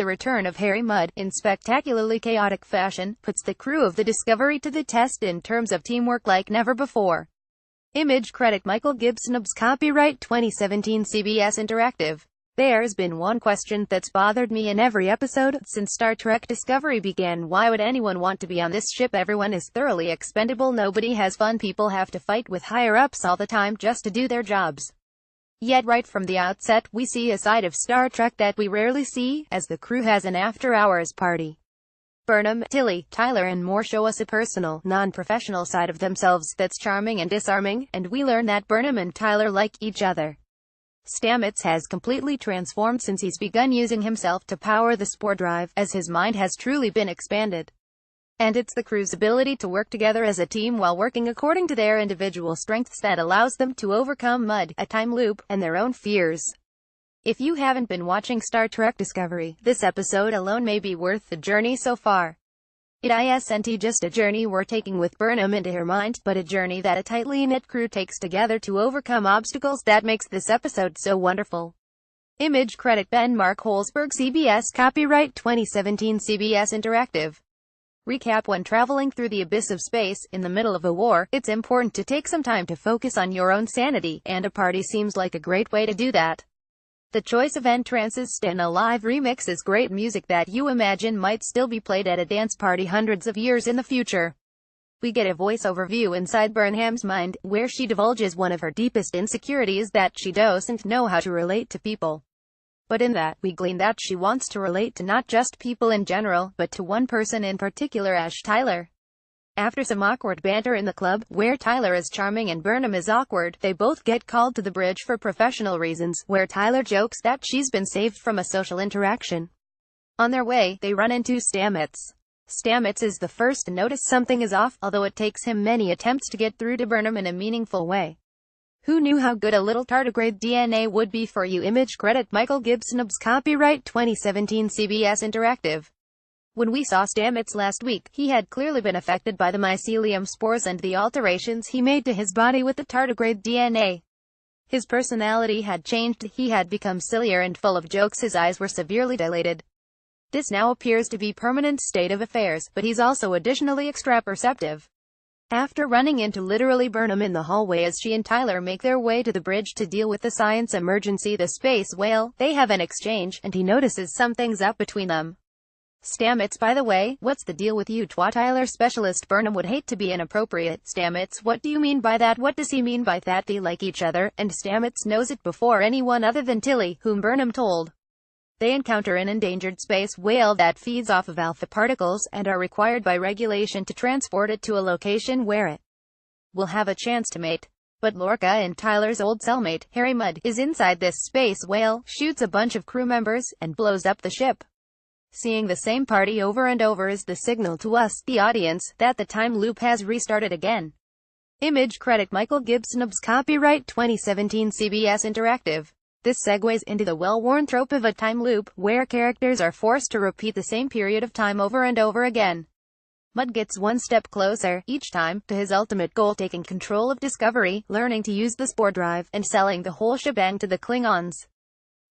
The return of Harry Mudd, in spectacularly chaotic fashion, puts the crew of the Discovery to the test in terms of teamwork like never before. Image credit Michael Gibson's copyright 2017 CBS Interactive. There's been one question that's bothered me in every episode since Star Trek Discovery began. Why would anyone want to be on this ship? Everyone is thoroughly expendable, nobody has fun, people have to fight with higher-ups all the time just to do their jobs. Yet right from the outset, we see a side of Star Trek that we rarely see, as the crew has an after-hours party. Burnham, Tilly, Tyler and more show us a personal, non-professional side of themselves that's charming and disarming, and we learn that Burnham and Tyler like each other. Stamets has completely transformed since he's begun using himself to power the spore drive, as his mind has truly been expanded. And it's the crew's ability to work together as a team while working according to their individual strengths that allows them to overcome Mudd, a time loop, and their own fears. If you haven't been watching Star Trek Discovery, this episode alone may be worth the journey so far. It isn't just a journey we're taking with Burnham into her mind, but a journey that a tightly knit crew takes together to overcome obstacles that makes this episode so wonderful. Image credit Ben Mark Holzberg, CBS copyright 2017 CBS Interactive. Recap: when traveling through the abyss of space, in the middle of a war, it's important to take some time to focus on your own sanity, and a party seems like a great way to do that. The choice of entrances in a live remix is great music that you imagine might still be played at a dance party hundreds of years in the future. We get a voice-over view inside Burnham's mind, where she divulges one of her deepest insecurities, that she doesn't know how to relate to people. But in that, we glean that she wants to relate to not just people in general, but to one person in particular, Ash Tyler. After some awkward banter in the club, where Tyler is charming and Burnham is awkward, they both get called to the bridge for professional reasons, where Tyler jokes that she's been saved from a social interaction. On their way, they run into Stamets. Stamets is the first to notice something is off, although it takes him many attempts to get through to Burnham in a meaningful way. Who knew how good a little tardigrade DNA would be for you? Image credit Michael Gibson's copyright 2017 CBS Interactive. When we saw Stamets last week, he had clearly been affected by the mycelium spores and the alterations he made to his body with the tardigrade DNA. His personality had changed, he had become sillier and full of jokes, his eyes were severely dilated. This now appears to be permanent state of affairs, but he's also additionally extra-perceptive. After running into literally Burnham in the hallway as she and Tyler make their way to the bridge to deal with the science emergency, the space whale, they have an exchange, and he notices something's up between them. Stamets: by the way, what's the deal with you twat? Tyler: specialist. Burnham would hate to be inappropriate. Stamets: what do you mean by that? What does he mean by that? They like each other, and Stamets knows it before anyone other than Tilly, whom Burnham told. They encounter an endangered space whale that feeds off of alpha particles, and are required by regulation to transport it to a location where it will have a chance to mate. But Lorca, and Tyler's old cellmate, Harry Mudd, is inside this space whale, shoots a bunch of crew members, and blows up the ship. Seeing the same party over and over is the signal to us, the audience, that the time loop has restarted again. Image credit Michael Gibson's copyright 2017 CBS Interactive. This segues into the well-worn trope of a time loop, where characters are forced to repeat the same period of time over and over again. Mudd gets one step closer, each time, to his ultimate goal: taking control of Discovery, learning to use the spore drive, and selling the whole shebang to the Klingons.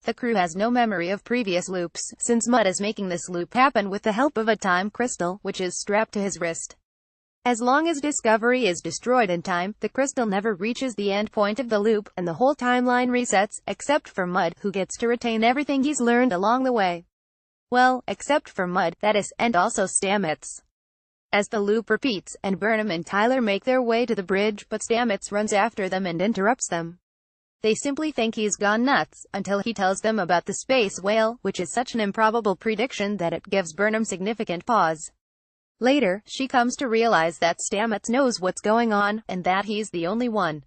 The crew has no memory of previous loops, since Mudd is making this loop happen with the help of a time crystal, which is strapped to his wrist. As long as Discovery is destroyed in time, the crystal never reaches the end point of the loop, and the whole timeline resets, except for Mudd, who gets to retain everything he's learned along the way. Well, except for Mudd, that is, and also Stamets. As the loop repeats, and Burnham and Tyler make their way to the bridge, but Stamets runs after them and interrupts them. They simply think he's gone nuts, until he tells them about the space whale, which is such an improbable prediction that it gives Burnham significant pause. Later, she comes to realize that Stamets knows what's going on, and that he's the only one.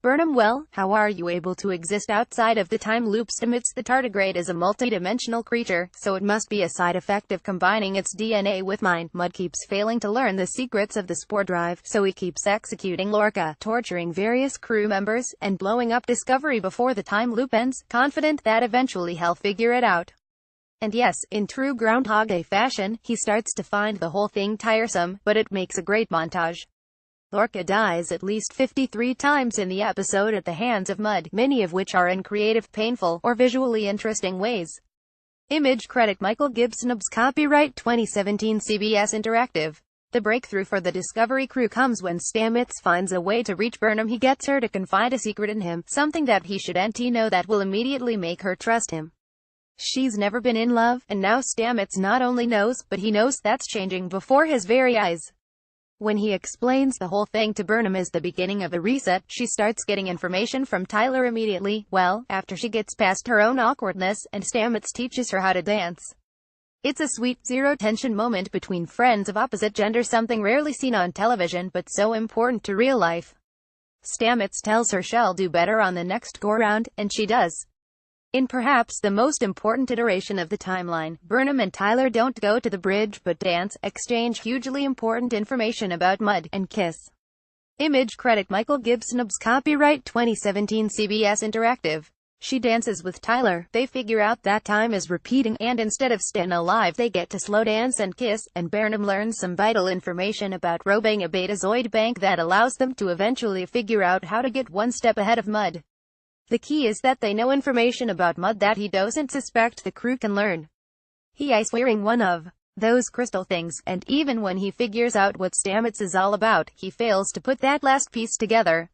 Burnham: well, how are you able to exist outside of the time loop? Stamets: the tardigrade is a multi-dimensional creature, so it must be a side effect of combining its DNA with mine. Mudd keeps failing to learn the secrets of the spore drive, so he keeps executing Lorca, torturing various crew members, and blowing up Discovery before the time loop ends, confident that eventually he'll figure it out. And yes, in true Groundhog Day fashion, he starts to find the whole thing tiresome, but it makes a great montage. Lorca dies at least 53 times in the episode at the hands of Mudd, many of which are in creative, painful, or visually interesting ways. Image credit Michael Gibson's copyright 2017 CBS Interactive. The breakthrough for the Discovery crew comes when Stamets finds a way to reach Burnham. He gets her to confide a secret in him, something that he shouldn't know that will immediately make her trust him. She's never been in love, and now Stamets not only knows, but he knows that's changing before his very eyes. When he explains the whole thing to Burnham as the beginning of a reset, she starts getting information from Tyler immediately, well, after she gets past her own awkwardness, and Stamets teaches her how to dance. It's a sweet, zero-tension moment between friends of opposite gender, something rarely seen on television but so important to real life. Stamets tells her she'll do better on the next go-round, and she does. In perhaps the most important iteration of the timeline, Burnham and Tyler don't go to the bridge but dance, exchange hugely important information about Mud, and kiss. Image credit Michael Gibson's copyright 2017 CBS Interactive. She dances with Tyler, they figure out that time is repeating, and instead of staying alive they get to slow dance and kiss, and Burnham learns some vital information about robbing a Betazoid bank that allows them to eventually figure out how to get one step ahead of Mud. The key is that they know information about Mud that he doesn't suspect the crew can learn. He is wearing one of those crystal things, and even when he figures out what Stamets is all about, he fails to put that last piece together.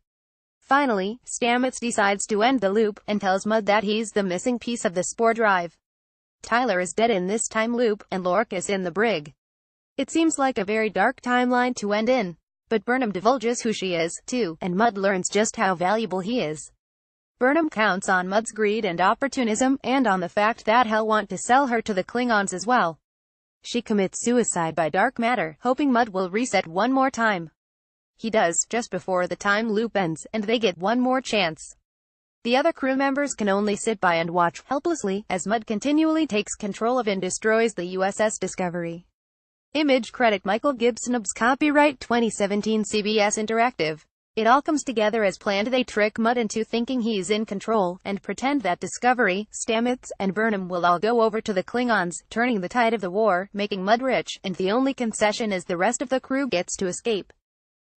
Finally, Stamets decides to end the loop, and tells Mud that he's the missing piece of the spore drive. Tyler is dead in this time loop, and Lork is in the brig. It seems like a very dark timeline to end in. But Burnham divulges who she is, too, and Mud learns just how valuable he is. Burnham counts on Mud's greed and opportunism, and on the fact that he'll want to sell her to the Klingons as well. She commits suicide by dark matter, hoping Mud will reset one more time. He does, just before the time loop ends, and they get one more chance. The other crew members can only sit by and watch, helplessly, as Mud continually takes control of and destroys the USS Discovery. Image credit Michael Gibson's copyright 2017 CBS Interactive. It all comes together as planned. They trick Mud into thinking he's in control, and pretend that Discovery, Stamets, and Burnham will all go over to the Klingons, turning the tide of the war, making Mud rich, and the only concession is the rest of the crew gets to escape.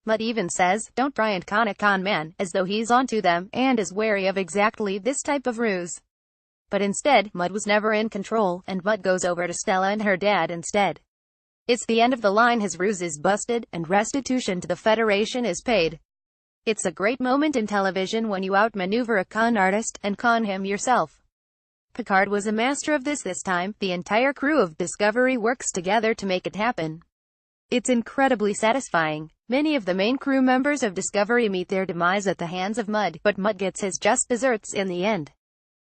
Mud even says, "Don't try and con a con man," as though he's onto them, and is wary of exactly this type of ruse. But instead, Mud was never in control, and Mud goes over to Stella and her dad instead. It's the end of the line. His ruse is busted, and restitution to the Federation is paid. It's a great moment in television when you outmaneuver a con artist, and con him yourself. Picard was a master of this time. The entire crew of Discovery works together to make it happen. It's incredibly satisfying. Many of the main crew members of Discovery meet their demise at the hands of Mud, but Mud gets his just desserts in the end.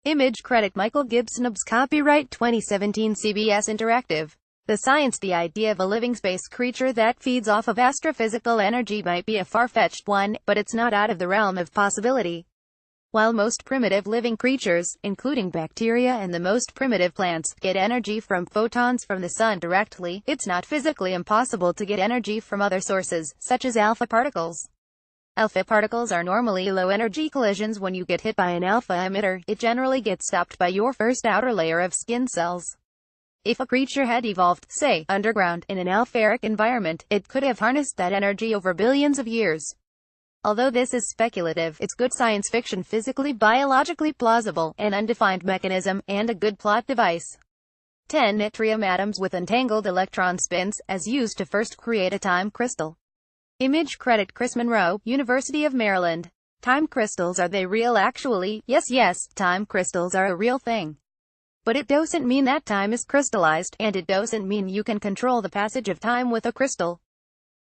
Image credit Michael Gibson's copyright 2017 CBS Interactive. The science. The idea of a living space creature that feeds off of astrophysical energy might be a far-fetched one, but it's not out of the realm of possibility. While most primitive living creatures, including bacteria and the most primitive plants, get energy from photons from the sun directly, it's not physically impossible to get energy from other sources, such as alpha particles. Alpha particles are normally low-energy collisions. When you get hit by an alpha emitter, it generally gets stopped by your first outer layer of skin cells. If a creature had evolved, say, underground, in an alpharic environment, it could have harnessed that energy over billions of years. Although this is speculative, it's good science fiction, physically, biologically plausible, an undefined mechanism, and a good plot device. 10 yttrium atoms with entangled electron spins, as used to first create a time crystal. Image credit Chris Monroe, University of Maryland. Time crystals, are they real? Actually, yes, time crystals are a real thing. But it doesn't mean that time is crystallized, and it doesn't mean you can control the passage of time with a crystal.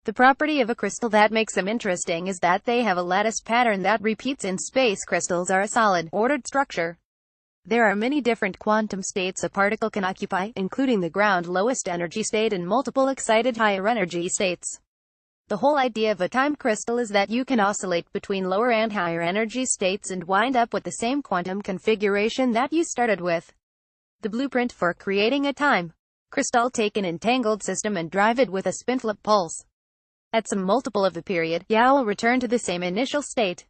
The property of a crystal that makes them interesting is that they have a lattice pattern that repeats in space. Crystals are a solid, ordered structure. There are many different quantum states a particle can occupy, including the ground lowest energy state and multiple excited higher energy states. The whole idea of a time crystal is that you can oscillate between lower and higher energy states and wind up with the same quantum configuration that you started with. The blueprint for creating a time crystal. Take an entangled system and drive it with a spin-flip pulse. At some multiple of the period, will return to the same initial state.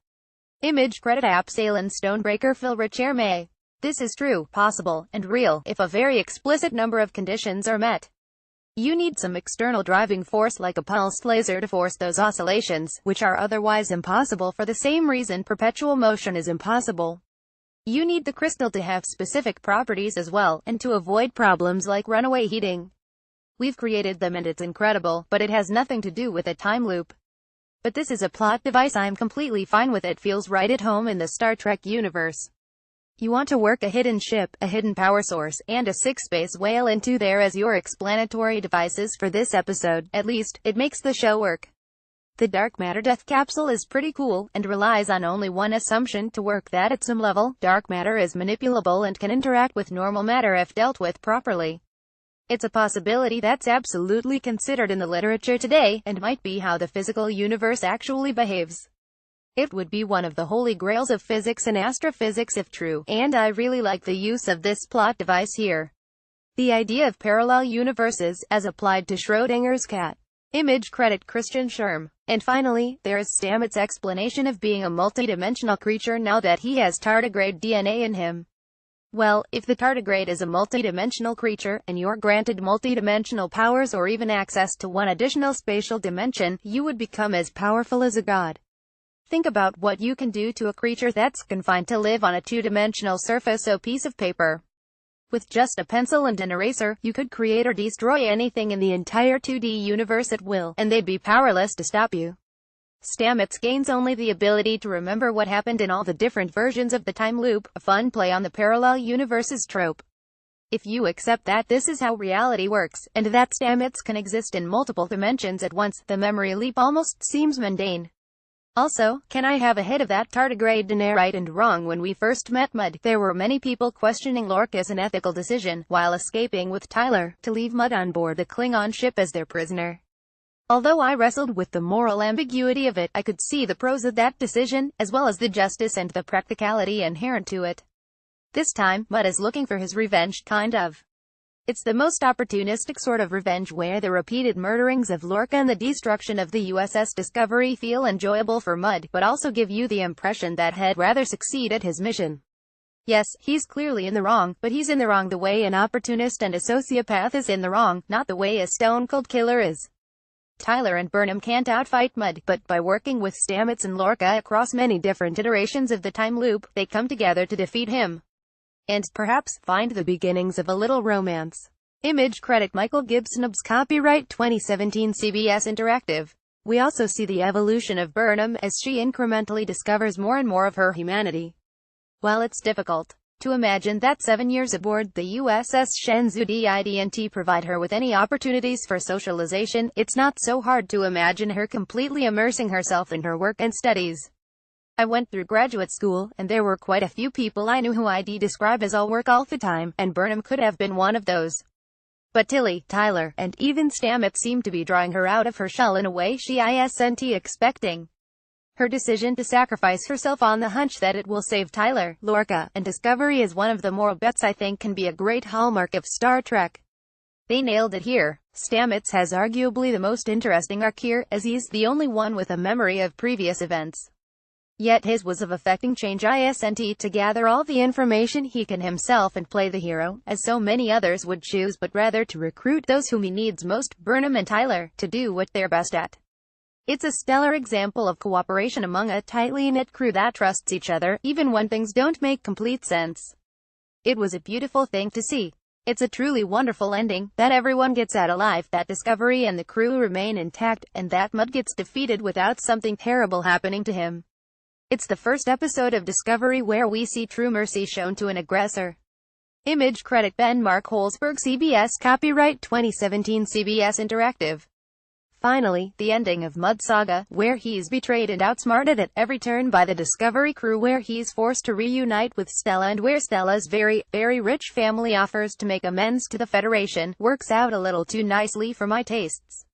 Image credit Absalon Stonebreaker Phil Richer May. This is true, possible, and real, if a very explicit number of conditions are met. You need some external driving force like a pulsed laser to force those oscillations, which are otherwise impossible for the same reason perpetual motion is impossible. You need the crystal to have specific properties as well, and to avoid problems like runaway heating. We've created them and it's incredible, but it has nothing to do with a time loop. But this is a plot device. I'm completely fine with it. Feels right at home in the Star Trek universe. You want to work a hidden ship, a hidden power source, and a sick space whale into there as your explanatory devices for this episode. At least, it makes the show work. The dark matter death capsule is pretty cool, and relies on only one assumption to work: that at some level, dark matter is manipulable and can interact with normal matter if dealt with properly. It's a possibility that's absolutely considered in the literature today, and might be how the physical universe actually behaves. It would be one of the holy grails of physics and astrophysics if true, and I really like the use of this plot device here. The idea of parallel universes, as applied to Schrödinger's cat. Image credit Christian Scherm. And finally, there is Stamets' explanation of being a multidimensional creature now that he has tardigrade DNA in him. Well, if the tardigrade is a multidimensional creature, and you're granted multidimensional powers or even access to one additional spatial dimension, you would become as powerful as a god. Think about what you can do to a creature that's confined to live on a two-dimensional surface or piece of paper. With just a pencil and an eraser, you could create or destroy anything in the entire 2D universe at will, and they'd be powerless to stop you. Stamets gains only the ability to remember what happened in all the different versions of the time loop, a fun play on the parallel universes trope. If you accept that this is how reality works, and that Stamets can exist in multiple dimensions at once, the memory leap almost seems mundane. Also, can I have a hit of that tardigrade DNA right and wrong? When we first met Mudd, there were many people questioning Lorca's unethical decision, while escaping with Tyler, to leave Mudd on board the Klingon ship as their prisoner. Although I wrestled with the moral ambiguity of it, I could see the pros of that decision, as well as the justice and the practicality inherent to it. This time, Mudd is looking for his revenge, kind of. It's the most opportunistic sort of revenge, where the repeated murderings of Lorca and the destruction of the USS Discovery feel enjoyable for Mudd, but also give you the impression that he'd rather succeed at his mission. Yes, he's clearly in the wrong, but he's in the wrong the way an opportunist and a sociopath is in the wrong, not the way a stone-cold killer is. Tyler and Burnham can't outfight Mudd, but by working with Stamets and Lorca across many different iterations of the time loop, they come together to defeat him. And, perhaps, find the beginnings of a little romance. Image credit Michael Gibson's copyright 2017 CBS Interactive. We also see the evolution of Burnham as she incrementally discovers more and more of her humanity. While it's difficult to imagine that 7 years aboard the USS Shenzhou didn't provide her with any opportunities for socialization, it's not so hard to imagine her completely immersing herself in her work and studies. I went through graduate school, and there were quite a few people I knew who I'd describe as all work all the time, and Burnham could have been one of those. But Tilly, Tyler, and even Stamets seemed to be drawing her out of her shell in a way she isn't expecting. Her decision to sacrifice herself on the hunch that it will save Tyler, Lorca, and Discovery is one of the moral bets I think can be a great hallmark of Star Trek. They nailed it here. Stamets has arguably the most interesting arc here, as he's the only one with a memory of previous events. Yet his was of affecting change isn't to gather all the information he can himself and play the hero, as so many others would choose, but rather to recruit those whom he needs most, Burnham and Tyler, to do what they're best at. It's a stellar example of cooperation among a tightly knit crew that trusts each other, even when things don't make complete sense. It was a beautiful thing to see. It's a truly wonderful ending, that everyone gets out alive, that Discovery and the crew remain intact, and that Mudd gets defeated without something terrible happening to him. It's the first episode of Discovery where we see true mercy shown to an aggressor. Image credit Ben Mark Holzberg CBS copyright 2017 CBS Interactive. Finally, the ending of Mudd Saga, where he's betrayed and outsmarted at every turn by the Discovery crew, where he's forced to reunite with Stella and where Stella's very, very rich family offers to make amends to the Federation, works out a little too nicely for my tastes.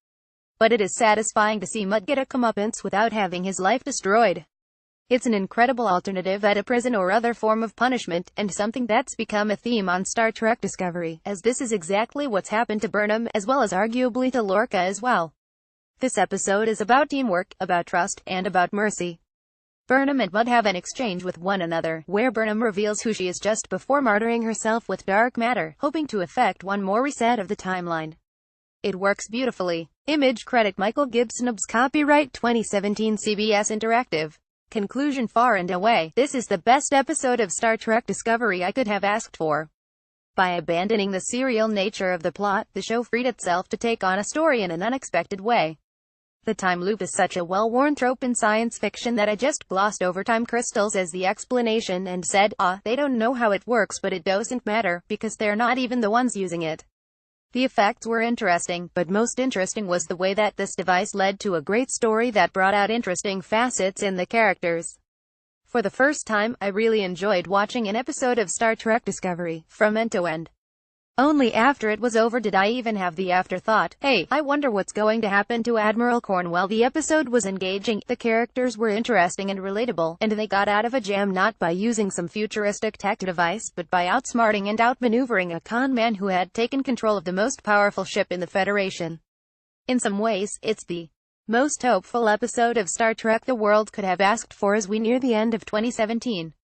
But it is satisfying to see Mudd get a comeuppance without having his life destroyed. It's an incredible alternative at a prison or other form of punishment, and something that's become a theme on Star Trek Discovery, as this is exactly what's happened to Burnham, as well as arguably to Lorca as well. This episode is about teamwork, about trust, and about mercy. Burnham and Mudd have an exchange with one another, where Burnham reveals who she is just before martyring herself with dark matter, hoping to effect one more reset of the timeline. It works beautifully. Image credit Michael Gibson's copyright 2017 CBS Interactive. Conclusion: far and away, this is the best episode of Star Trek Discovery I could have asked for. By abandoning the serial nature of the plot, the show freed itself to take on a story in an unexpected way. The time loop is such a well-worn trope in science fiction that I just glossed over time crystals as the explanation and said, they don't know how it works, but it doesn't matter, because they're not even the ones using it. The effects were interesting, but most interesting was the way that this device led to a great story that brought out interesting facets in the characters. For the first time, I really enjoyed watching an episode of Star Trek Discovery, from end to end. Only after it was over did I even have the afterthought, hey, I wonder what's going to happen to Admiral Cornwell. The episode was engaging, the characters were interesting and relatable, and they got out of a jam not by using some futuristic tech device, but by outsmarting and outmaneuvering a con man who had taken control of the most powerful ship in the Federation. In some ways, it's the most hopeful episode of Star Trek the world could have asked for as we near the end of 2017.